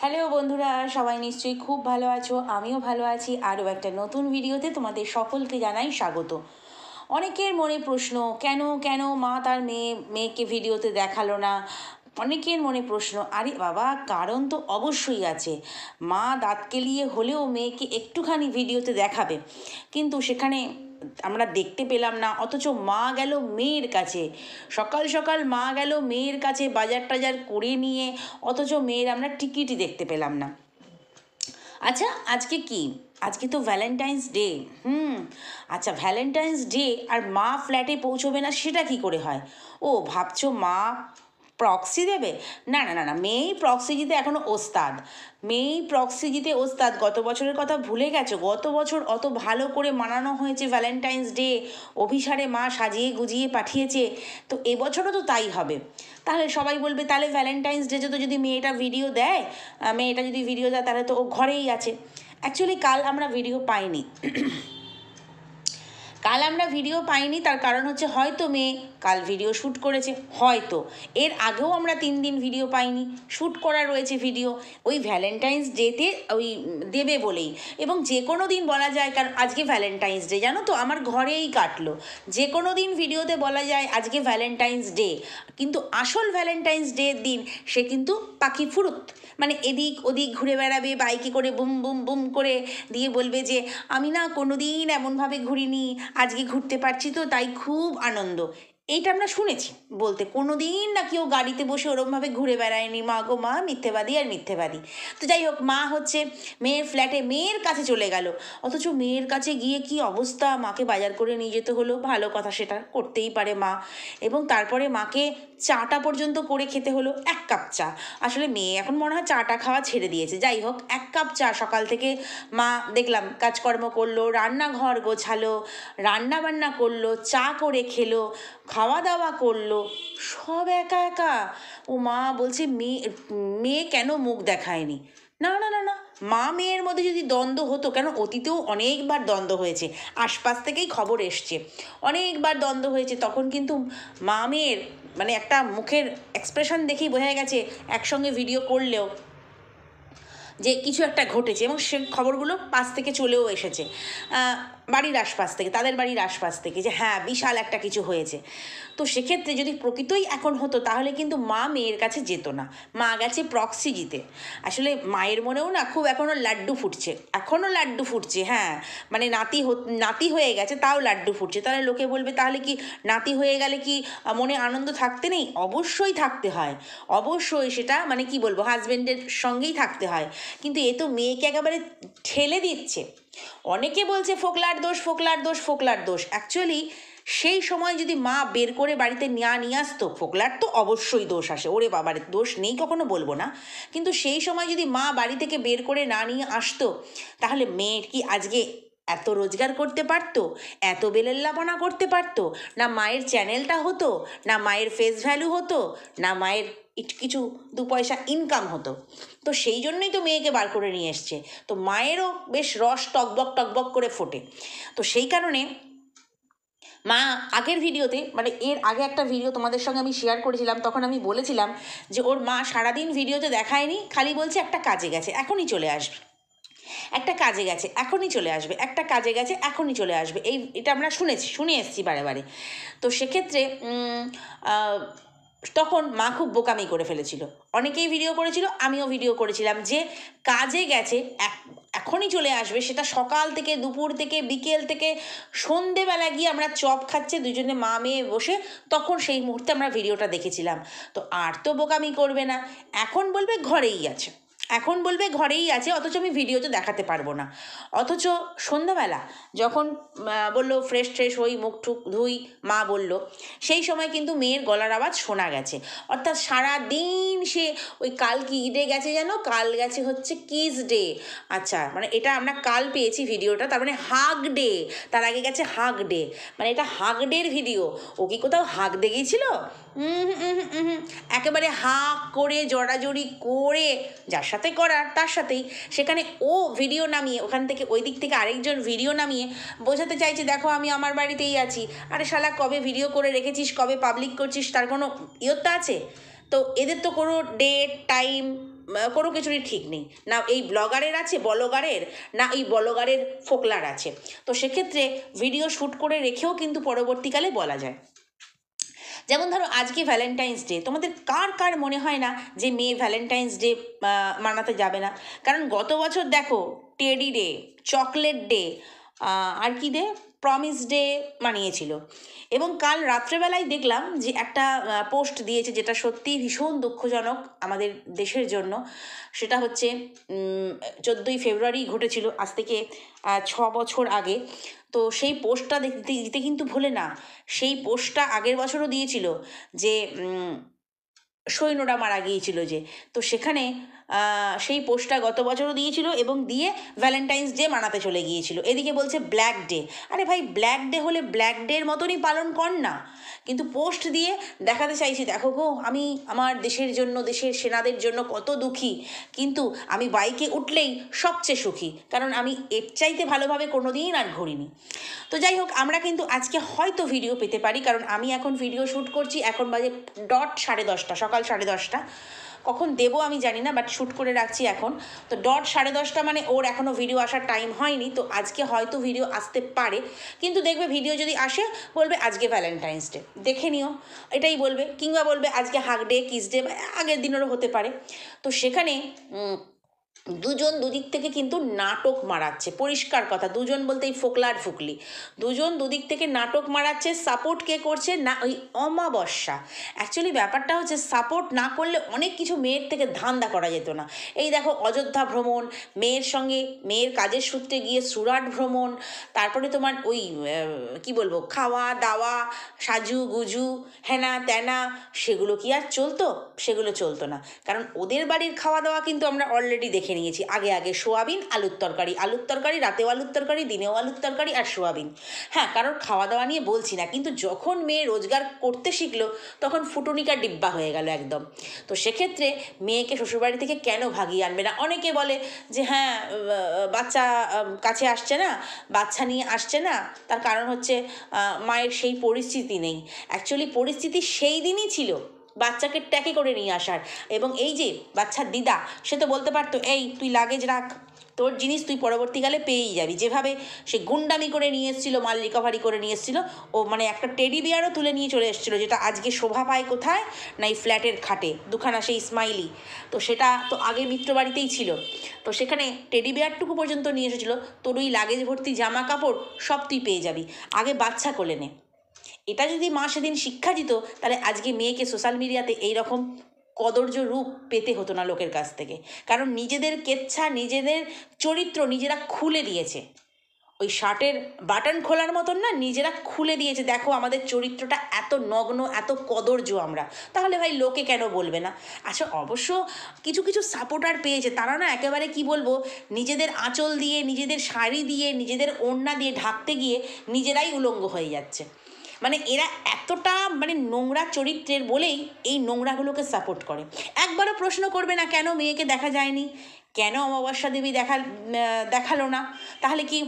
Hello বন্ধুরা, সবাই নিশ্চয়ই খুব ভালো আছো। আমিও ভালো আছি। আরও একটা নতুন ভিডিওতে তোমাদের সকলকে জানাই স্বাগত। অনেকের মনে প্রশ্ন, কেন কেন মা তার মেয়েকে ভিডিওতে দেখালো না। অনেকের মনে প্রশ্ন, আরে বাবা, কারণ তো অবশ্যই আছে। মা দাঁত কেলিয়ে হলেও মেয়েকে একটুখানি ভিডিওতে দেখাবে, কিন্তু সেখানে আমরা দেখতে পেলাম না। অথচ মা গেল মেয়ের কাছে, সকাল সকাল মা গেল মেয়ের কাছে বাজার টাজার করে নিয়ে, অথচ মেয়ের আমরা টিকিটই দেখতে পেলাম না। আচ্ছা, আজকে কি? আজকে তো ভ্যালেন্টাইন্স ডে। আচ্ছা, ভ্যালেন্টাইন্স ডে আর মা ফ্ল্যাটে পৌঁছবে না সেটা কি করে হয়? ও, ভাবছো মা প্রক্সি দেবে? না না না না, মেয়েই প্রক্সি দিতে এখনও ওস্তাদ। মেয়েই প্রক্সি দিতে ওস্তাদ। গত বছরের কথা ভুলে গেছো? গত বছর অত ভালো করে মানানো হয়েছে ভ্যালেন্টাইন্স ডে, অভিসারে মা সাজিয়ে গুজিয়ে পাঠিয়েছে। তো এবছরও তো তাই হবে। তাহলে সবাই বলবে, তাহলে ভ্যালেন্টাইন্স ডে তো যদি মেয়েটা ভিডিও দেয়, মেয়েটা যদি ভিডিও দেয় তাহলে তো ও ঘরেই আছে। অ্যাকচুয়ালি কাল আমরা ভিডিও পাইনি। তার কারণ হচ্ছে হয়তো মেয়ে কাল ভিডিও শ্যুট করেছে, হয়তো এর আগেও আমরা 3 দিন ভিডিও পাইনি, শ্যুট করা রয়েছে ভিডিও ওই ভ্যালেন্টাইন্স ডেতে, ওই দেবে বলেই। এবং যে কোনো দিন বলা যায়, কারণ আজকে ভ্যালেন্টাইন্স ডে, জানো তো আমার ঘরেই কাটলো। যে কোনো দিন ভিডিওতে বলা যায় আজকে ভ্যালেন্টাইন্স ডে, কিন্তু আসল ভ্যালেন্টাইন্স ডের দিন সে কিন্তু পাখি ফুরুত, মানে এদিক ওদিক ঘুরে বেড়াবে বাইকে করে, বুম বুম বুম করে দিয়ে বলবে যে আমি না কোনো দিন এমনভাবে ঘুরিনি, আজকে ঘুরতে পারছি তো তাই খুব আনন্দ। এইটা আমরা শুনেছি বলতে, কোনো দিন না কেউ গাড়িতে বসে ওরমভাবে ঘুরে বেড়ায়নি। মা গো মা, মিথ্যেবাদী আর মিথ্যেবাদী। তো যাই হোক, মা হচ্ছে মেয়ের ফ্ল্যাটে মেয়ের কাছে চলে গেল, অথচ মেয়ের কাছে গিয়ে কি অবস্থা, মাকে বাজার করে নিয়ে যেতে হলো। ভালো কথা, সেটা করতেই পারে মা। এবং তারপরে মাকে চাটা পর্যন্ত করে খেতে হলো, 1 কাপ চা। আসলে মেয়ে এখন মনে হয় চাটা খাওয়া ছেড়ে দিয়েছে। যাই হোক, 1 কাপ চা সকাল থেকে মা দেখলাম কাজকর্ম করলো, রান্নাঘর গোছালো, রান্না বান্না করলো, চা করে খেলো, খাওয়া দাওয়া করলো, সব একা একা। ও মা বলছে মেয়ে মেয়ে কেন মুখ দেখায়নি? না না না না, মা মেয়ের মধ্যে যদি দ্বন্দ্ব হতো, কেন অতীতেও অনেকবার দ্বন্দ্ব হয়েছে, আশপাশ থেকেই খবর এসছে, অনেকবার দ্বন্দ্ব হয়েছে। তখন কিন্তু মা মেয়ের মানে একটা মুখের এক্সপ্রেশন দেখেই বোঝা গেছে, একসঙ্গে ভিডিও করলেও যে কিছু একটা ঘটেছে, এবং সে খবরগুলো পাশ থেকে চলেও এসেছে, বাড়ির আশপাশ থেকে, তাদের বাড়ির আশপাশ থেকে, যে হ্যাঁ বিশাল একটা কিছু হয়েছে। তো সেক্ষেত্রে যদি প্রকৃতই এখন হতো, তাহলে কিন্তু মা মেয়ের কাছে যেত না, মা গেছে প্রক্সি জিতে। আসলে মায়ের মনেও না খুব এখনও লাড্ডু ফুটছে, হ্যাঁ, মানে নাতি হয়ে গেছে তাও লাড্ডু ফুটছে। তাহলে লোকে বলবে, তাহলে কি নাতি হয়ে গেলে কি মনে আনন্দ থাকতে নেই? অবশ্যই থাকতে হয়, অবশ্যই। সেটা মানে কি বলবো, হাজব্যান্ডের সঙ্গেই থাকতে হয়। কিন্তু এ তো মেয়েকে একেবারে ঠেলে দিচ্ছে। অনেকে বলছে ফোকলার দোষ, ফোকলার দোষ, ফোকলার দোষ। অ্যাকচুয়ালি সেই সময় যদি মা বের করে বাড়িতে নিয়ে আসতো, ফোকলার তো অবশ্যই দোষ আসে, ওরে বাবার দোষ নেই কখনো বলবো না, কিন্তু সেই সময় যদি মা বাড়ি থেকে বের করে না নিয়ে আসতো, তাহলে মেয়ের কি আজকে এত রোজগার করতে পারতো, এত বেলেল্লাপনা করতে পারতো? না মায়ের চ্যানেলটা হতো, না মায়ের ফেস ভ্যালু হতো, না মায়ের কিছু 2 পয়সা ইনকাম হতো। তো সেই জন্যই তো মেয়েকে বার করে নিয়ে এসছে। তো মায়েরও বেশ রস টকবক টকবক করে ফোটে। তো সেই কারণে মা আগের ভিডিওতে, মানে এর আগে একটা ভিডিও তোমাদের সঙ্গে আমি শেয়ার করেছিলাম, তখন আমি বলেছিলাম যে ওর মা সারাদিন ভিডিওতে দেখায়নি, খালি বলছে একটা কাজে গেছে এখনই চলে আসবে, একটা কাজে গেছে এখনই চলে আসবে, একটা কাজে গেছে এখনই চলে আসবে। এটা আমরা শুনে এসেছি বারে বারে। তো সেক্ষেত্রে তখন মা খুব বোকামি করে ফেলেছিল। অনেকেই ভিডিও করেছিল, আমিও ভিডিও করেছিলাম, যে কাজে গেছে এখনই চলে আসবে, সেটা সকাল থেকে, দুপুর থেকে, বিকেল থেকে, সন্ধেবেলা গিয়ে আমরা চপ খাচ্ছে দুজনে মা মেয়ে বসে, তখন সেই মুহূর্তে আমরা ভিডিওটা দেখেছিলাম। তো আর তো বোকামি করবে না, এখন বলবে ঘরেই আছে, অথচ আমি ভিডিওতে দেখাতে পারবো না। অথচ সন্ধ্যাবেলা যখন বললো ফ্রেশ হই, মুখ টুক ধুই, মা বলল, সেই সময় কিন্তু মেয়ের গলার আওয়াজ শোনা গেছে। অর্থাৎ সারা দিন সে ওই কাল কি ডে গেছে যেন, কাল গেছে হচ্ছে কিস ডে। আচ্ছা, মানে এটা আমরা কাল পেয়েছি ভিডিওটা, তার মানে হাগ ডে, তার আগে গেছে হাগ ডে, মানে এটা হাগ ডের ভিডিও। ও কি কোথাও হাগ দে গিয়েছিল? একেবারে হাক করে জড়াজড়ি করে, যার সাথে করার তার সাথেই, সেখানে ও ভিডিও নামিয়ে, ওখান থেকে ওই দিক থেকে আরেকজন ভিডিও নামিয়ে বোঝাতে চাইছে, দেখো আমি আমার বাড়িতেই আছি। আরে শালা, কবে ভিডিও করে রেখেছিস, কবে পাবলিক করছিস, তার কোনো ইয়ত্তা আছে? তো এদের তো কোনো ডেট টাইম কোনো কিছুরই ঠিক নেই, না এই ব্লগারের আছে বলগারের, না এই বলগারের ফোকলার আছে। তো সেক্ষেত্রে ভিডিও শ্যুট করে রেখেও কিন্তু পরবর্তীকালে বলা যায়। যেমন ধরো আজকে ভ্যালেন্টাইন্স ডে, তোমাদের কার কার মনে হয় না যে মেয়ে ভ্যালেন্টাইন্স ডে মানাতে যাবে না? কারণ গত বছর দেখো টেডি ডে, চকলেট ডে, আর কি ডে, প্রমিস ডে মানিয়েছিল। এবং কাল রাত্রেবেলায় দেখলাম যে একটা পোস্ট দিয়েছে, যেটা সত্যিই ভীষণ দুঃখজনক আমাদের দেশের জন্য। সেটা হচ্ছে 14ই ফেব্রুয়ারি ঘটেছিল, আজ থেকে 6 বছর আগে। তো সেই পোস্টটা দিতে কিন্তু ভোলে না। সেই পোস্টটা আগের বছরও দিয়েছিল যে সৈন্যরা মারা গিয়েছিল যে, তো সেখানে সেই পোস্টটা গত বছরও দিয়েছিল এবং দিয়ে ভ্যালেন্টাইন্স ডে মানাতে চলে গিয়েছিল। এদিকে বলছে ব্ল্যাক ডে। আরে ভাই, ব্ল্যাক ডে হলে ব্ল্যাক ডের মতনই পালন কর না, কিন্তু পোস্ট দিয়ে দেখাতে চাইছি দেখো গো আমি আমার দেশের জন্য, দেশের সেনাদের জন্য কত দুঃখী, কিন্তু আমি বাইকে উঠলেই সবচেয়ে সুখী, কারণ আমি এর চাইতে ভালোভাবে কোনো দিন আর ঘুরিনি। তো যাই হোক, আমরা কিন্তু আজকে হয়তো ভিডিও পেতে পারি, কারণ আমি এখন ভিডিও শ্যুট করছি, এখন বাজে ডট 10:30, সকাল 10:30। কখন দেবো আমি জানি না, বাট শ্যুট করে রাখছি এখন। তো ডট 10:30 মানে ওর এখনও ভিডিও আসার টাইম হয়নি, তো আজকে হয়তো ভিডিও আসতে পারে। কিন্তু দেখবে ভিডিও যদি আসে বলবে আজকে ভ্যালেন্টাইন্স ডে, দেখে নিও, এটাই বলবে। কিংবা বলবে আজকে হাগ ডে, কিস ডে, আগের দিনেরও হতে পারে। তো সেখানে দুজন দুদিক থেকে কিন্তু নাটক মারাচ্ছে, পরিষ্কার কথা। দুজন বলতে এই ফোকলা আর ফুকলি, দুজন দুদিক থেকে নাটক মারাচ্ছে। সাপোর্ট কে করছে না? ওই অমাবস্যা। অ্যাকচুয়ালি ব্যাপারটা হচ্ছে, সাপোর্ট না করলে অনেক কিছু মেয়ের থেকে ধান্দা করা যেত না। এই দেখো অযোধ্যা ভ্রমণ, মেয়ের সঙ্গে মেয়ের কাজের সূত্রে গিয়ে সুরাট ভ্রমণ, তারপরে তোমার ওই কি বলবো, খাওয়া দাওয়া, সাজু গুজু, হেনা তেনা, সেগুলো কি আর চলতো? সেগুলো চলতো না, কারণ ওদের বাড়ির খাওয়া দাওয়া কিন্তু আমরা অলরেডি দেখে নিয়েছি। আগে সোয়াবিন, আলুর তরকারি, রাতেও আলুর তরকারি, দিনেও আলুর তরকারি আর সোয়াবিন। হ্যাঁ, কারোর খাওয়া দাওয়া নিয়ে বলছি না, কিন্তু যখন মেয়ে রোজগার করতে শিখলো তখন ফুটুনিকা ডিব্বা হয়ে গেল একদম। তো সেক্ষেত্রে মেয়েকে শ্বশুরবাড়ি থেকে কেন ভাগিয়ে আনবে না? অনেকে বলে যে হ্যাঁ, বাচ্চা কাছে আসছে না, বাচ্চা নিয়ে আসছে না, তার কারণ হচ্ছে মায়ের সেই পরিস্থিতি নেই। অ্যাকচুয়ালি পরিস্থিতি সেই দিনই ছিল বাচ্চাকে ট্যাকে করে নিয়ে আসার। এবং এই যে বাচ্চার দিদা, সে তো বলতে পারতো এই তুই লাগেজ রাখ, তোর জিনিস তুই পরবর্তীকালে পেয়েই যাবি। যেভাবে সে গুন্ডামি করে নিয়ে এসেছিলো, মাল রিকভারি করে নিয়ে এসেছিলো, ও মানে একটা টেডি বিয়ারও তুলে নিয়ে চলে এসেছিলো, যেটা আজকে শোভা পায় কোথায় না এই ফ্ল্যাটের খাটে, দুখানা সেই স্মাইলি। তো সেটা তো আগে মিত্র বাড়িতেই ছিল, তো সেখানে টেডি বিয়ারটুকু পর্যন্ত নিয়ে এসেছিলো। তোর ওই লাগেজ ভর্তি জামা কাপড় সব তুই পেয়ে যাবি, আগে বাচ্চা কোলে নে। এটা যদি মা সেদিন শিক্ষা দিত, তাহলে আজকে মেয়েকে সোশ্যাল মিডিয়াতে এইরকম কদর্য রূপ পেতে হতো না লোকের কাছ থেকে। কারণ নিজেদের কেচ্ছা, নিজেদের চরিত্র নিজেরা খুলে দিয়েছে। ওই শার্টের বাটন খোলার মতন না, নিজেরা খুলে দিয়েছে, দেখো আমাদের চরিত্রটা এত নগ্ন, এত কদর্য আমরা। তাহলে ভাই লোকে কেন বলবে না? আচ্ছা, অবশ্য কিছু কিছু সাপোর্টার পেয়েছে, তারা না একেবারে কি বলবো, নিজেদের আঁচল দিয়ে, নিজেদের শাড়ি দিয়ে, নিজেদের ওড়না দিয়ে ঢাকতে গিয়ে নিজেরাই উলঙ্গ হয়ে যাচ্ছে। মানে এরা এতটা মানে নোংরা চরিত্রের বলেই এই নোংরাগুলোকে সাপোর্ট করে। একবারও প্রশ্ন করবে না কেন মেয়েকে দেখা যায়নি, কেন অমাবস্যা দেবী দেখালো না? তাহলে কি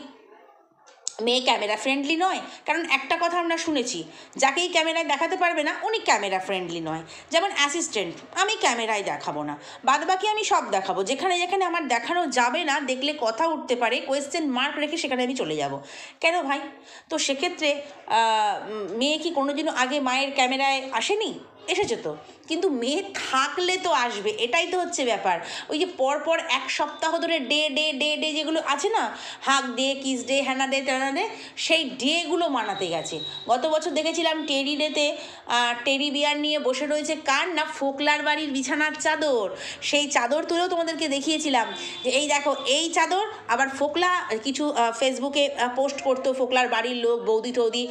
মেয়ে ক্যামেরা ফ্রেন্ডলি নয়? কারণ একটা কথা আমরা শুনেছি, যাকেই ক্যামেরায় দেখাতে পারবে না উনি ক্যামেরা ফ্রেন্ডলি নয়। যেমন অ্যাসিস্ট্যান্ট, আমি ক্যামেরায় দেখাবো না, বাদবাকি আমি সব দেখাবো, যেখানে যেখানে আমার দেখানো যাবে না, দেখলে কথা উঠতে পারে, কোয়েশ্চেন মার্ক রেখে সেখানে আমি চলে যাব। কেন ভাই? তো সেক্ষেত্রে মেয়ে কি কোনোদিনও আগে মায়ের ক্যামেরায় আসেনি? এসেছে তো, কিন্তু মেয়ে থাকলে তো আসবে, এটাই তো হচ্ছে ব্যাপার। ওই যে পরপর 1 সপ্তাহ ধরে ডে ডে ডে ডে যেগুলো আছে না, হাগ ডে, কিস ডে, হ্যানা ডে, তেনা ডে, সেই ডেগুলো মানাতে গেছে। গত বছর দেখেছিলাম টেডি ডেতে টেডি বিয়ার নিয়ে বসে রয়েছে কার না, ফোকলার বাড়ির বিছানার চাদর। সেই চাদর তুলেও তোমাদেরকে দেখিয়েছিলাম যে এই দেখো এই চাদর। আবার ফোকলা কিছু ফেসবুকে পোস্ট করতো, ফোকলার বাড়ির লোক, বৌদি টৌদি,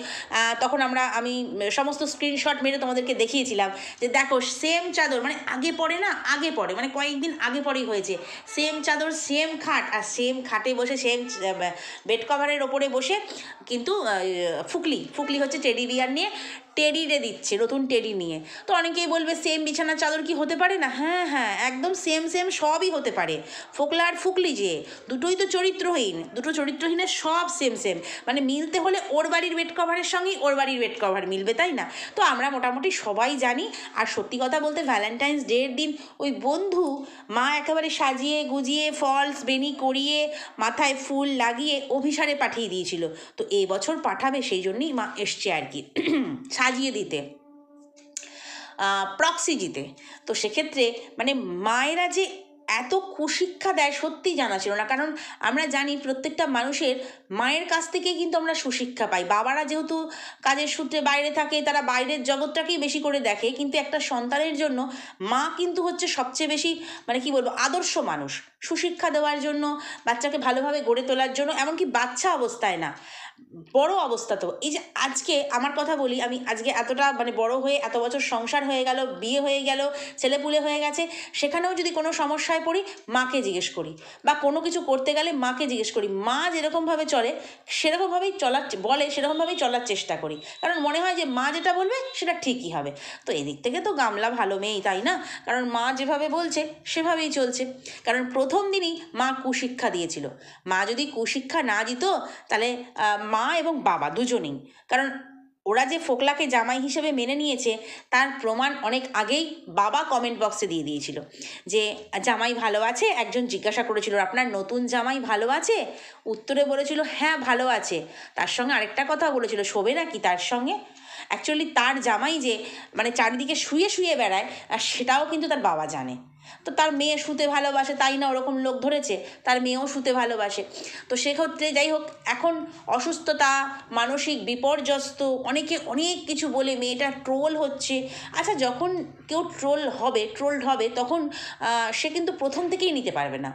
তখন আমি সমস্ত স্ক্রিনশট মেরে তোমাদেরকে দেখিয়েছিলাম যে দেখো সেম চাদর, মানে আগে পরে না, আগে পরে মানে কয়েকদিন আগে পরেই হয়েছে, সেম চাদর, সেম খাট, আর সেম খাটে বসে, সেম বেড কভারের ওপরে বসে কিন্তু ফুকলি হচ্ছে টেডি বিয়ার নিয়ে টেডিরে দিচ্ছে, নতুন টেডি নিয়ে। তো অনেকেই বলবে সেম বিছানার চাদর কি হতে পারে না? হ্যাঁ হ্যাঁ, একদম সেম সেম সবই হতে পারে। ফোকলা আর ফুকলি যে দুটোই তো চরিত্রহীন, দুটো চরিত্রহীনের সব সেম সেম, মানে মিলতে হলে ওর বাড়ির বেড কভারের সঙ্গেই ওর বাড়ির বেড কভার মিলবে, তাই না? তো আমরা মোটামুটি সবাই জানি। আর সত্যি কথা বলতে ভ্যালেন্টাইন্স ডের দিন ওই বন্ধু মা একেবারে সাজিয়ে গুজিয়ে ফলস বেনি করিয়ে মাথায় ফুল লাগিয়ে অভিসারে পাঠিয়ে দিয়েছিল। তো এই বছর পাঠাবে, সেই জন্যই মা এসছে আর কি সাজিয়ে দিতে, প্রক্সি দিতে। তো সেক্ষেত্রে মানে মায়েরা যে এত কুশিক্ষা দেয় সত্যি জানা ছিল না। কারণ আমরা জানি প্রত্যেকটা মানুষের মায়ের কাছ থেকে কিন্তু আমরা সুশিক্ষা পাই। বাবারা যেহেতু কাজের সূত্রে বাইরে থাকে, তারা বাইরের জগৎটাকেই বেশি করে দেখে, কিন্তু একটা সন্তানের জন্য মা কিন্তু হচ্ছে সবচেয়ে বেশি মানে কি বলবো আদর্শ মানুষ, সুশিক্ষা দেওয়ার জন্য, বাচ্চাকে ভালোভাবে গড়ে তোলার জন্য, এমনকি বাচ্চা অবস্থায় না বড় অবস্থা। তো এই যে আজকে আমার কথা বলি, আমি আজকে এতটা মানে বড় হয়ে এত বছর সংসার হয়ে গেল, বিয়ে হয়ে গেল, ছেলেপুলে হয়ে গেছে, সেখানেও যদি কোনো সমস্যায় পড়ি মাকে জিজ্ঞেস করি, বা কোনো কিছু করতে গেলে মাকে জিজ্ঞেস করি। মা যেরকমভাবে চলে সেরকমভাবেই সেরকমভাবেই চলার চেষ্টা করি, কারণ মনে হয় যে মা যেটা বলবে সেটা ঠিকই হবে। তো এদিক থেকে তো গামলা ভালো মেয়েই, তাই না? কারণ মা যেভাবে বলছে সেভাবেই চলছে। কারণ প্রথম দিনই মা কুশিক্ষা দিয়েছিল। মা যদি কুশিক্ষা না দিত তাহলে মা এবং বাবা দুজনেই, কারণ ওরা যে ফোকলাকে জামাই হিসেবে মেনে নিয়েছে তার প্রমাণ অনেক আগেই বাবা কমেন্ট বক্সে দিয়ে দিয়েছিল যে জামাই ভালো আছে। একজন জিজ্ঞাসা করেছিল আপনার নতুন জামাই ভালো আছে, উত্তরে বলেছিল হ্যাঁ ভালো আছে। তার সঙ্গে আরেকটা কথা বলেছিল শোবে নাকি তার সঙ্গে। অ্যাকচুয়ালি তার জামাই যে মানে চারিদিকে শুয়ে শুয়ে বেড়ায়, আর সেটাও কিন্তু তার বাবা জানে। তো তার মেয়ে শুতে ভালোবাসে, তাই না ওরকম লোক ধরেছে, তার মেয়েও শুতে ভালোবাসে। তো সেক্ষেত্রে যাই হোক, এখন অসুস্থতা, মানসিক বিপর্যস্ত, অনেকে অনেক কিছু বলে মেয়েটা ট্রোল হচ্ছে। আচ্ছা, যখন কেউ ট্রোলড হবে তখন সে কিন্তু প্রথম থেকেই নিতে পারবে না।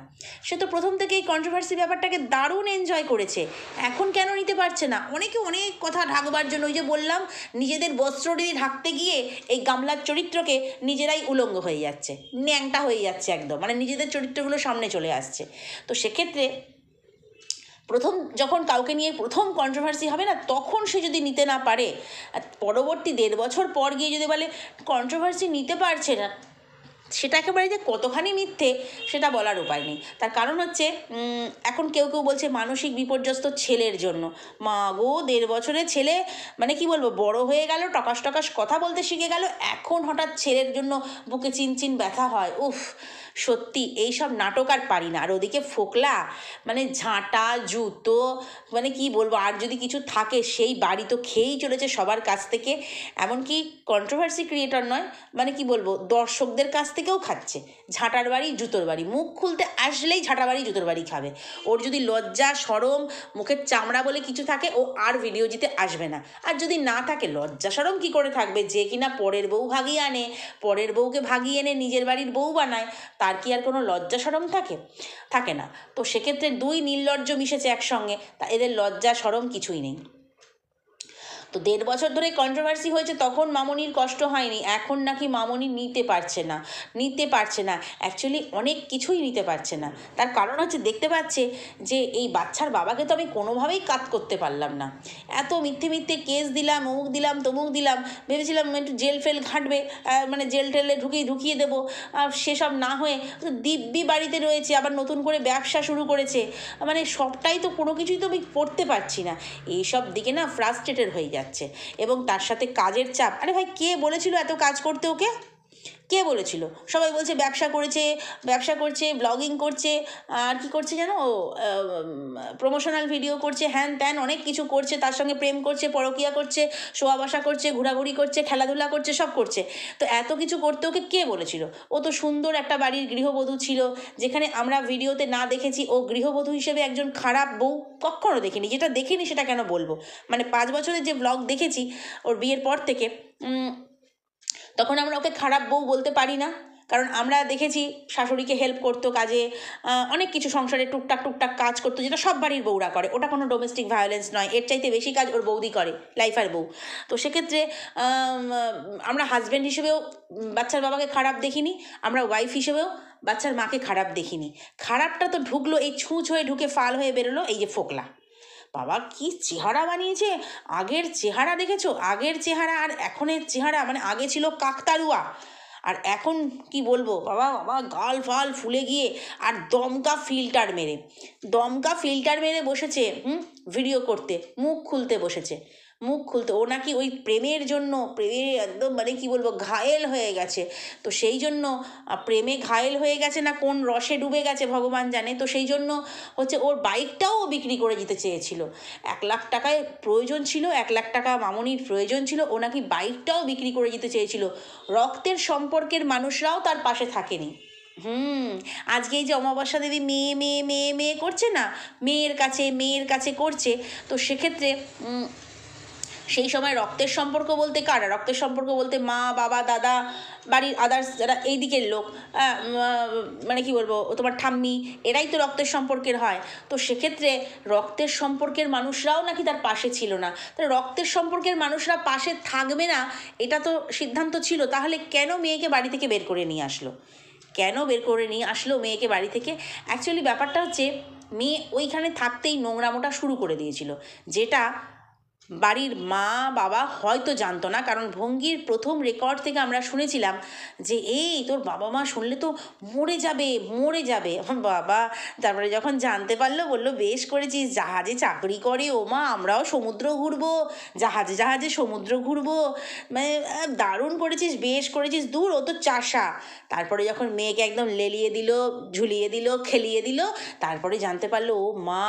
সে তো প্রথম থেকেই কন্ট্রোভার্সি ব্যাপারটাকে দারুণ এনজয় করেছে, এখন কেন নিতে পারছে না? অনেকে অনেক কথা ঢাকবার জন্য, ওই যে বললাম, নিজেদের বস্ত্র দিয়ে ঢাকতে গিয়ে এই গামলার চরিত্রকে নিজেরাই উলঙ্গ হয়ে যাচ্ছে, ন্যাংটা হয়ে যাচ্ছে একদম, মানে নিজেদের চরিত্রগুলো সামনে চলে আসছে। তো সেক্ষেত্রে প্রথম যখন কাউকে নিয়ে প্রথম কন্ট্রোভার্সি হবে না, তখন সে যদি নিতে না পারে, পরবর্তী 1.5 বছর পর গিয়ে যদি বলে কন্ট্রোভার্সি নিতে পারছে না, সেটা একেবারে যে কতখানি মিথ্যে সেটা বলার উপায় নেই। তার কারণ হচ্ছে এখন কেউ কেউ বলছে মানসিক বিপর্যস্ত ছেলের জন্য। মা গো, 1.5 বছরের ছেলে, মানে কি বলবো, বড় হয়ে গেল, টকাস টকাস কথা বলতে শিখে গেল, এখন হঠাৎ ছেলের জন্য বুকে চিনচিন ব্যথা হয়। উফ, সত্যি এইসব নাটক আর পারি না। আর ওদিকে ফোকলা মানে ঝাঁটা জুতো, মানে কি বলবো, আর যদি কিছু থাকে সেই বাড়ি তো খেয়েই চলেছে সবার কাছ থেকে। এমনকি কন্ট্রোভার্সি ক্রিয়েটর নয়, মানে কি বলবো, দর্শকদের কাছ থেকেও খাচ্ছে। ঝাঁটার বাড়ি জুতোর বাড়ি, মুখ খুলতে আসলেই ঝাঁটা বাড়ি জুতোর বাড়ি খাবে। ওর যদি লজ্জা সরম মুখের চামড়া বলে কিছু থাকে, ও আর ভিডিও দিতে আসবে না। আর যদি না থাকে, লজ্জা সরম কী করে থাকবে? যে কিনা পরের বউ ভাগিয়ে আনে, পরের বউকে ভাগিয়ে এনে নিজের বাড়ির বউ বানায়, তার কি আর কোনো লজ্জা সরম থাকে না? তো সেক্ষেত্রে দুই নির্লজ্জ মিশেছে একসঙ্গে, তা এদের লজ্জা সরম কিছুই নেই। তো 1.5 বছর ধরে কন্ট্রোভার্সি হয়েছে, তখন মামনির কষ্ট হয়নি। এখন নাকি মামনি নিতে পারছে না অ্যাকচুয়ালি অনেক কিছুই নিতে পারছে না। তার কারণ হচ্ছে দেখতে পাচ্ছে যে এই বাচ্চার বাবাকে তো আমি কোনোভাবেই কাট করতে পারলাম না। এত মিথ্যে কেস দিলাম, অমুক দিলাম তমুক দিলাম, ভেবেছিলাম একটু জেল ফেল ঘাঁটবে, মানে জেল টেলে ঢুকিয়ে দেবো। সেসব না হয়ে দিব্যি বাড়িতে রয়েছে, আবার নতুন করে ব্যবসা শুরু করেছে, মানে সবটাই তো, কোনো কিছুই তো আমি করতে পারছি না। এইসব দিকে না ফ্রাস্ট্রেটেড হয়ে যাচ্ছে। এবং তার সাথে কাজের চাপ। আরে ভাই, কে বলেছিল এত কাজ করতে ওকে? কে বলেছিল? সবাই বলছে ব্যবসা করছে, ব্লগিং করছে, আর কি করছে যেন, ও প্রমোশনাল ভিডিও করছে, হ্যান ত্যান অনেক কিছু করছে, তার সঙ্গে প্রেম করছে, পরকীয়া করছে, শোয়া বসা করছে, ঘোরাঘুরি করছে, খেলাধুলা করছে, সব করছে। তো এত কিছু করতে ওকে কে বলেছিল? ও তো সুন্দর একটা বাড়ির গৃহবধূ ছিল, যেখানে আমরা ভিডিওতে না দেখেছি ও গৃহবধূ হিসেবে একজন খারাপ বউ কখনো দেখিনি। যেটা দেখিনি সেটা কেন বলবো, মানে 5 বছরের যে ব্লগ দেখেছি ওর বিয়ের পর থেকে, তখন আমরা ওকে খারাপ বউ বলতে পারি না। কারণ আমরা দেখেছি শাশুড়িকে হেল্প করতো কাজে, অনেক কিছু সংসারে টুকটাক কাজ করতো, যেটা সব বাড়ির বউরা করে। ওটা কোনো ডোমেস্টিক ভায়োলেন্স নয়, এর চাইতে বেশি কাজ ওর বৌদি করে, লাইফার বউ। তো সেক্ষেত্রে আমরা হাজব্যান্ড হিসেবেও বাচ্চার বাবাকে খারাপ দেখিনি, আমরা ওয়াইফ হিসেবেও বাচ্চার মাকে খারাপ দেখিনি। খারাপটা তো ঢুকলো, এই ছুঁচ হয়ে ঢুকে ফাল হয়ে বেরোলো এই যে ফোকলা। বাবা কি চেহারা বানিয়েছে, আগের চেহারা দেখেছো, আগের চেহারা আর এখনের চেহারা, মানে আগে ছিল কাকতাড়ুয়া আর এখন কি বলবো বাবা, বাবা গাল ফাল ফুলে গিয়ে আর দমকা ফিল্টার মেরে বসেছে ভিডিও করতে, মুখ খুলতে বসেছে, মুখ খুলতে। ও নাকি ওই প্রেমের জন্য, প্রেমে একদম মানে কি বলবো ঘায়েল হয়ে গেছে। তো সেই জন্য প্রেমে ঘায়েল হয়ে গেছে না কোন রসে ডুবে গেছে ভগবান জানে, তো সেই জন্য হচ্ছে ওর বাইকটাও বিক্রি করে দিতে চেয়েছিল। 1,00,000 টাকায় প্রয়োজন ছিল, 1,00,000 টাকা মামনির প্রয়োজন ছিল, ও নাকি বাইকটাও বিক্রি করে দিতে চেয়েছিল। রক্তের সম্পর্কের মানুষরাও তার পাশে থাকেনি। আজকে এই যে অমাবস্যা দেবী মেয়ে মেয়ে মেয়ে মেয়ে করছে না, মেয়ের কাছে করছে, তো সেক্ষেত্রে সেই সময় রক্তের সম্পর্ক বলতে কারা, রক্তের সম্পর্ক বলতে মা বাবা দাদা, বাড়ির আদার্স যারা এই দিকের লোক, মানে কি বলবো তোমার ঠাম্মি, এরাই তো রক্তের সম্পর্কের হয়। তো সেক্ষেত্রে রক্তের সম্পর্কের মানুষরাও নাকি তার পাশে ছিল না। তাহলে রক্তের সম্পর্কের মানুষরা পাশে থাকবে না এটা তো সিদ্ধান্ত ছিল, তাহলে কেন মেয়েকে বাড়ি থেকে বের করে নিয়ে আসলো, কেন বের করে নিয়ে আসলো মেয়েকে বাড়ি থেকে? অ্যাকচুয়ালি ব্যাপারটা হচ্ছে মেয়ে ওইখানে থাকতেই নোংরামোটা শুরু করে দিয়েছিল, যেটা বাড়ির মা বাবা হয়তো জানতো না, কারণ ভঙ্গির প্রথম রেকর্ড থেকে আমরা শুনেছিলাম যে এই তোর বাবা মা শুনলে তো মরে যাবে বাবা। তারপরে যখন জানতে পারলো বললো বেশ করেছিস, জাহাজে চাকরি করে ও মা, আমরাও সমুদ্র ঘুরবো, জাহাজে সমুদ্র ঘুরবো, মানে দারুণ করেছিস, বেশ করেছিস, দূর ও তো চাষা। তারপরে যখন মেয়েকে একদম লেলিয়ে দিল, ঝুলিয়ে দিল, খেলিয়ে দিল, তারপরে জানতে পারলো ও মা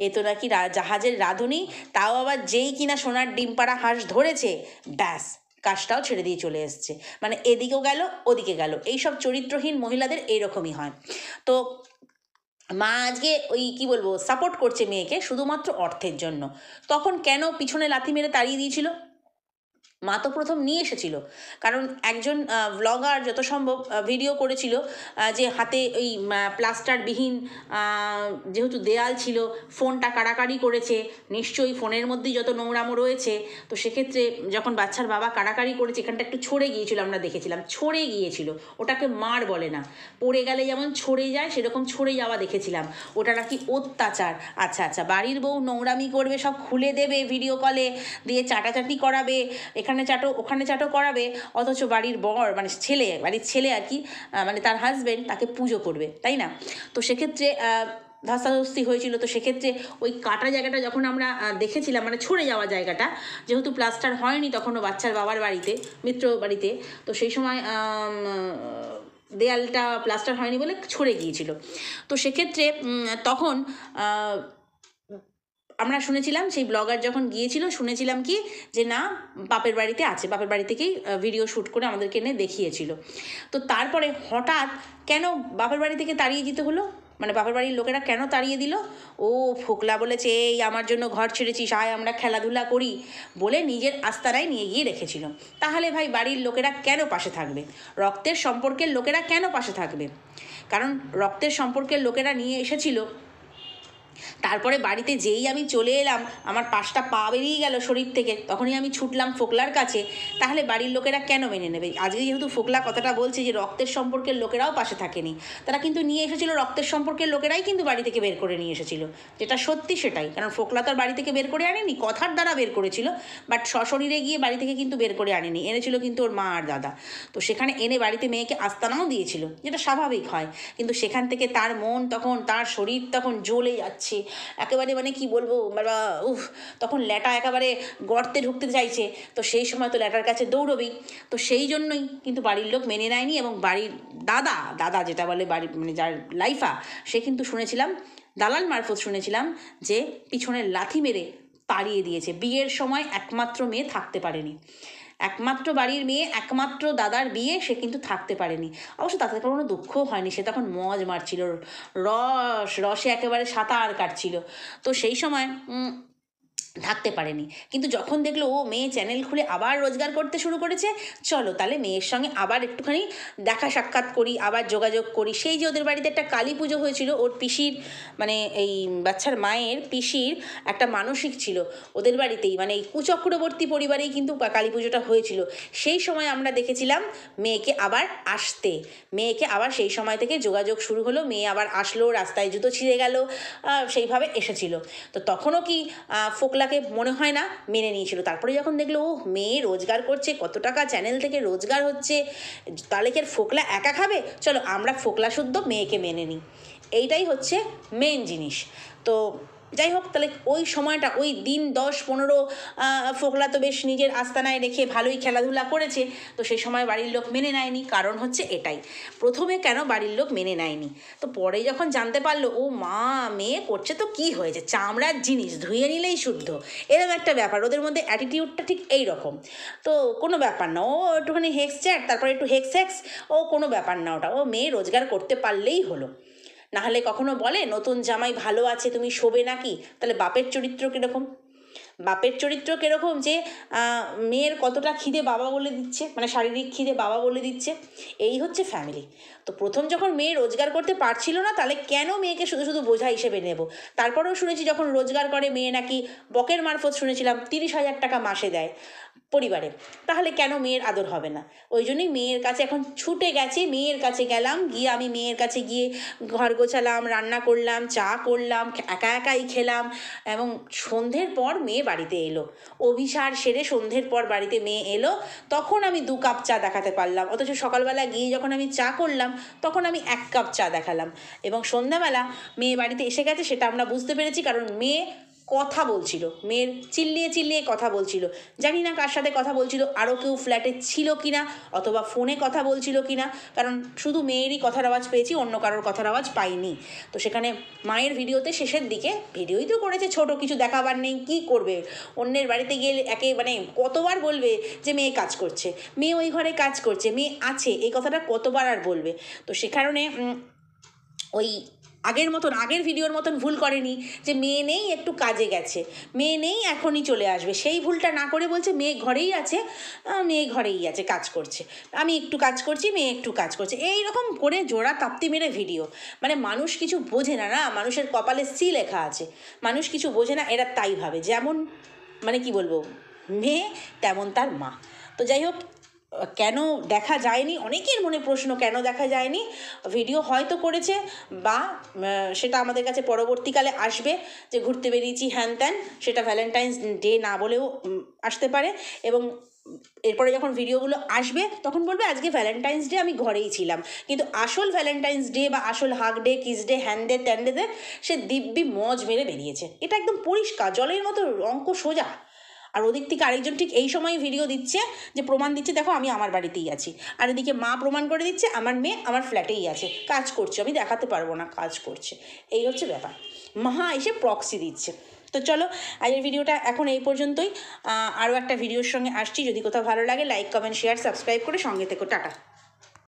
এ তো নাকি জাহাজের রাঁধুনি, তাও আবার যেই কিনা সোনার ডিম পাড়া হাঁস ধরেছে, ব্যাস কাজটাও ছেড়ে দিয়ে চলে এসছে, মানে এদিকেও গেল ওদিকে গেল। এইসব চরিত্রহীন মহিলাদের এইরকমই হয়। তো মা আজকে ওই কি বলবো সাপোর্ট করছে মেয়েকে শুধুমাত্র অর্থের জন্য। তখন কেন পিছনে লাথি মেরে তাড়িয়ে দিয়েছিল? মা তো প্রথম নিয়ে এসেছিল, কারণ একজন ব্লগার যত সম্ভব ভিডিও করেছিল যে হাতে ওই প্লাস্টারবিহীন যেহেতু দেয়াল ছিল, ফোনটা কাড়াকাড়ি করেছে, নিশ্চয়ই ফোনের মধ্যেই যত নোংরামো রয়েছে। তো সেক্ষেত্রে যখন বাচ্চার বাবা কাড়াকাড়ি করেছে, এখানটা একটু ছড়ে গিয়েছিল, আমরা দেখেছিলাম ছড়ে গিয়েছিল, ওটাকে মার বলে না, পড়ে গেলে যেমন ছড়ে যায় সেরকম ছড়ে যাওয়া দেখেছিলাম, ওটা নাকি অত্যাচার। আচ্ছা বাড়ির বউ নোংরামি করবে, সব খুলে দেবে ভিডিও কলে, দিয়ে চাটাচাটি করাবে, এখানে চাটো ওখানে চাটো করাবে, অথচ বাড়ির বর মানে বাড়ির ছেলে আর কি, মানে তার হাজব্যান্ড তাকে পুজো করবে, তাই না? তো সেক্ষেত্রে ধস্তাধস্তি হয়েছিল। তো সেক্ষেত্রে ওই কাটা জায়গাটা যখন আমরা দেখেছিলাম, মানে ছড়ে যাওয়া জায়গাটা, যেহেতু প্লাস্টার হয়নি তখনও বাচ্চার বাবার বাড়িতে, মিত্র বাড়িতে, তো সেই সময় দেয়ালটা প্লাস্টার হয়নি বলে ছড়ে গিয়েছিল। তো সেক্ষেত্রে তখন আমরা শুনেছিলাম, সেই ব্লগার যখন গিয়েছিল শুনেছিলাম কি যে না বাপের বাড়িতে আছে, বাপের বাড়ি থেকেই ভিডিও শ্যুট করে আমাদেরকে এনে দেখিয়েছিল। তো তারপরে হঠাৎ কেন বাপের বাড়ি থেকে তাড়িয়ে দিতে হলো, মানে বাপের বাড়ির লোকেরা কেন তাড়িয়ে দিল? ও ফোকলা বলেছে এই আমার জন্য ঘর ছেড়েছিস, আয় আমরা খেলাধুলা করি বলে নিজের আস্তানায় নিয়ে গিয়ে রেখেছিল। তাহলে ভাই বাড়ির লোকেরা কেন পাশে থাকবে, রক্তের সম্পর্কের লোকেরা কেন পাশে থাকবে? কারণ রক্তের সম্পর্কের লোকেরা নিয়ে এসেছিল। তারপরে বাড়িতে যেই আমি চলে এলাম, আমার 5টা পা বেরিয়ে গেল শরীর থেকে, তখনই আমি ছুটলাম ফোকলার কাছে, তাহলে বাড়ির লোকেরা কেন মেনে নেবে? আজকে যেহেতু ফোকলা কথাটা বলছে যে রক্তের সম্পর্কের লোকেরাও পাশে থাকেনি, তারা কিন্তু নিয়ে এসেছিল রক্তের সম্পর্কের লোকেরাই কিন্তু বাড়ি থেকে বের করে নিয়ে এসেছিল, যেটা সত্যি সেটাই। কারণ ফোকলা তো আর বাড়ি থেকে বের করে আনেনি, কথার দ্বারা বের করেছিল, বাট সশরীরে গিয়ে বাড়ি থেকে কিন্তু বের করে আনেনি, এনেছিল কিন্তু ওর মা আর দাদা। তো সেখানে এনে বাড়িতে মেয়েকে আস্তানাও দিয়েছিল, যেটা স্বাভাবিক হয়। কিন্তু সেখান থেকে তার মন তখন, তার শরীর তখন জ্বলে যাচ্ছে একেবারে, মানে কি বলবো, তখন ল্যাটা একেবারে গর্তে ঢুকতে চাইছে। তো সেই সময় তো ল্যাটার কাছে দৌড়বেই। তো সেই জন্যই কিন্তু বাড়ির লোক মেনে নেয়নি, এবং বাড়ির দাদা যেটা বলে বাড়ি, মানে যার লাইফা, সে কিন্তু শুনেছিলাম দালাল মারফত শুনেছিলাম যে পিছনে লাথি মেরে তাড়িয়ে দিয়েছে। বিয়ের সময় একমাত্র মেয়ে থাকতে পারেনি, একমাত্র বাড়ির মেয়ে, একমাত্র দাদার বিয়ে, সে কিন্তু থাকতে পারেনি। অবশ্য তাতে কোনো দুঃখও হয়নি, সে তখন মজ মারছিল, রসে একেবারে সাঁতার কাটছিল। তো সেই সময় থাকতে পারেনি। কিন্তু যখন দেখলো ও মেয়ে চ্যানেল খুলে আবার রোজগার করতে শুরু করেছে, চলো তাহলে মেয়ের সঙ্গে আবার একটুখানি দেখা সাক্ষাৎ করি, আবার যোগাযোগ করি। সেই যে ওদের বাড়িতে একটা কালী পুজো হয়েছিল, ওর পিসির মানে এই বাচ্চার মায়ের পিসির একটা মানসিক ছিল ওদের বাড়িতেই, মানে এই কুচক্রবর্তী পরিবারেই কিন্তু কালী পুজোটা হয়েছিল। সেই সময় আমরা দেখেছিলাম মেয়েকে আবার আসতে, মেয়েকে আবার সেই সময় থেকে যোগাযোগ শুরু হলো, মেয়ে আবার আসলো, রাস্তায় জুতো ছিঁড়ে গেল, সেইভাবে এসেছিল। তো তখনও কি ফোকলাকে মনে হয় না মেনে নিয়েছিল? তারপরে যখন দেখলো ও মেয়ে রোজগার করছে, কত টাকা চ্যানেল থেকে রোজগার হচ্ছে, তাহলে কি আর ফোকলা একা খাবে? চলো আমরা ফোকলা শুদ্ধ মেয়েকে মেনে নিই। এইটাই হচ্ছে মেন জিনিস। তো যাই হোক, তাহলে ওই সময়টা, ওই দিন 10-15 ফোকলা তো বেশ নিজের আস্তানায় রেখে ভালোই খেলাধুলা করেছে। তো সেই সময় বাড়ির লোক মেনে নেয়নি, কারণ হচ্ছে এটাই, প্রথমে কেন বাড়ির লোক মেনে নেয়নি? তো পরে যখন জানতে পারলো ও মা মেয়ে করছে তো কি হয়েছে, চামড়ার জিনিস ধুয়ে নিলেই শুদ্ধ, এরকম একটা ব্যাপার, ওদের মধ্যে অ্যাটিটিউডটা ঠিক এই রকম। তো কোনো ব্যাপার না, ও একটুখানি হেক্স চ্যাট, তারপরে একটু হেক্স, ও কোনো ব্যাপার না, ওটা ও মেয়ে রোজগার করতে পারলেই হলো। নাহলে কখনো বলে নতুন জামাই ভালো আছে তুমি শোবে নাকি? তাহলে বাপের চরিত্র কীরকম? বাপের চরিত্র কীরকম যে মেয়ের কতটা খিদে বাবা বলে দিচ্ছে, মানে শারীরিক খিদে বাবা বলে দিচ্ছে। এই হচ্ছে ফ্যামিলি। তো প্রথম যখন মেয়ে রোজগার করতে পারছিল না, তাহলে কেন মেয়েকে শুধু শুধু বোঝা হিসেবে নেব? তারপরেও শুনেছি যখন রোজগার করে মেয়ে নাকি বকের মারফত শুনেছিলাম 30,000 টাকা মাসে দেয় পরিবারে, তাহলে কেন মেয়ের আদর হবে না? ওই জন্যই মেয়ের কাছে এখন ছুটে গেছে, মেয়ের কাছে গেলাম, গিয়ে আমি মেয়ের কাছে গিয়ে ঘর গোছালাম, রান্না করলাম, চা করলাম, একা একাই খেলাম, এবং সন্ধ্যের পর মেয়ে বাড়িতে এলো, অভিসার সেরে সন্ধ্যের পর বাড়িতে মেয়ে এলো, তখন আমি 2 কাপ চা দেখাতে পারলাম। অথচ সকালবেলা গিয়ে যখন আমি চা করলাম তখন আমি 1 কাপ চা দেখালাম। এবং সন্ধ্যাবেলা মেয়ে বাড়িতে এসে গেছে সেটা আমরা বুঝতে পেরেছি, কারণ মেয়ে কথা বলছিল, মেয়ের চিল্লিয়ে চিল্লিয়ে কথা বলছিল। জানি না কার সাথে কথা বলছিল, আরও কেউ ফ্ল্যাটে ছিল কি না, অথবা ফোনে কথা বলছিল কি না, কারণ শুধু মেয়েরই কথার আওয়াজ পেয়েছি, অন্য কারোর কথার আওয়াজ পাইনি। তো সেখানে মায়ের ভিডিওতে শেষের দিকে ভিডিওই তো করেছে, ছোট কিছু দেখাবার নেই, কি করবে? অন্যের বাড়িতে গিয়ে একে মানে কতবার বলবে যে মেয়ে কাজ করছে, মেয়ে ওই ঘরে কাজ করছে, মেয়ে আছে, এই কথাটা কতবার আর বলবে? তো সে কারণে ওই আগের ভিডিওর মতন ভুল করেনি যে মেয়ে নেই একটু কাজে গেছে, মেয়ে নেই এখনই চলে আসবে, সেই ভুলটা না করে বলছে মেয়ে ঘরেই আছে, মেয়ে ঘরেই আছে, কাজ করছে, আমি একটু কাজ করছি, মেয়ে একটু কাজ করছে, এই রকম করে জোড়া তাপ্তি মেরে ভিডিও। মানে মানুষ কিছু বোঝে না, মানুষের কপালে সি লেখা আছে, মানুষ কিছু বোঝে না, এরা তাই ভাবে, যেমন মানে কি বলবো, মেয়ে তেমন তার মা। তো যাই হোক, কেন দেখা যায়নি, অনেকের মনে প্রশ্ন, কেন দেখা যায়নি? ভিডিও হয়তো করেছে, বা সেটা আমাদের কাছে পরবর্তীকালে আসবে যে ঘুরতে বেরিয়েছি হ্যান ত্যান, সেটা ভ্যালেন্টাইন্স ডে না বলেও আসতে পারে। এবং এরপরে যখন ভিডিওগুলো আসবে তখন বলবে আজকে ভ্যালেন্টাইন্স ডে আমি ঘরেই ছিলাম, কিন্তু আসল ভ্যালেন্টাইন্স ডে বা আসল হাগ ডে, কিস ডে, হ্যান ডে, ত্যান ডে সে দিব্যি মজ মেরে বেরিয়েছে। এটা একদম পরিষ্কার, জলের মতো অঙ্ক সোজা। আর ওদিক থেকে আরেকজন ঠিক এই সময় ভিডিও দিচ্ছে, যে প্রমাণ দিচ্ছে দেখো আমি আমার বাড়িতেই আছি, আর এদিকে মা প্রমাণ করে দিচ্ছে আমার মেয়ে আমার ফ্ল্যাটেই আছে, কাজ করছে, আমি দেখাতে পারবো না কাজ করছে। এই হচ্ছে ব্যাপার, মা এসে প্রক্সি দিচ্ছে। তো চলো আজকের ভিডিওটা এখন এই পর্যন্তই, আরও একটা ভিডিওর সঙ্গে আসছি। যদি কোথাও ভালো লাগে লাইক কমেন্ট শেয়ার সাবস্ক্রাইব করে সঙ্গে থেকো। টাটা।